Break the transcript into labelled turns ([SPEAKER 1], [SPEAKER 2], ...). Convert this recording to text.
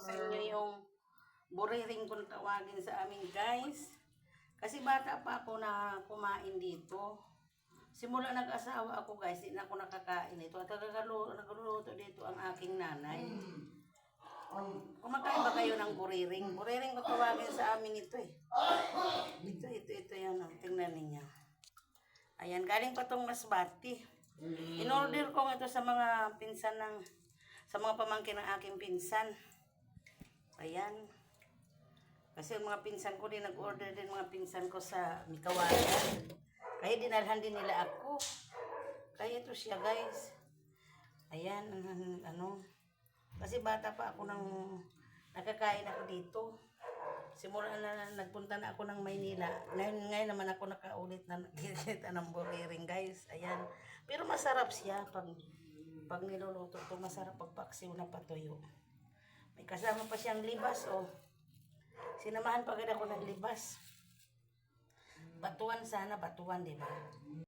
[SPEAKER 1] sa inyo yung buriring kung tawagin sa amin, guys. Kasi bata pa ako na kumain dito. Simula nag-asawa ako, guys, di na ako nakakain ito. At nagluluto dito ang aking nanay. Kumakain ba kayo ng buriring? Buriring kung tawagin sa amin ito eh. Ito yan. Tingnan ninyo. Ayan, galing pa tong Masbate. In-order ko ito sa mga pinsan sa mga pamangkin ng aking pinsan. Ayan. Kasi mga pinsan ko din, nag-order din mga pinsan ko sa Mikawayan. Kaya dinalhan din nila ako. Kaya ito siya, guys. Ayan, kasi bata pa ako nang nakakain ako dito. Simula na nagpunta na ako ng Maynila. Ngayon naman ako nakaulit na nakikita ng buriring, guys. Ayan. Pero masarap siya pag niluluto ito. Masarap pag paksiw na patuyo. May kasama pa siyang libas, oh. Sinamahan pa agad ako ng libas. Batuan sana, batuan, di ba?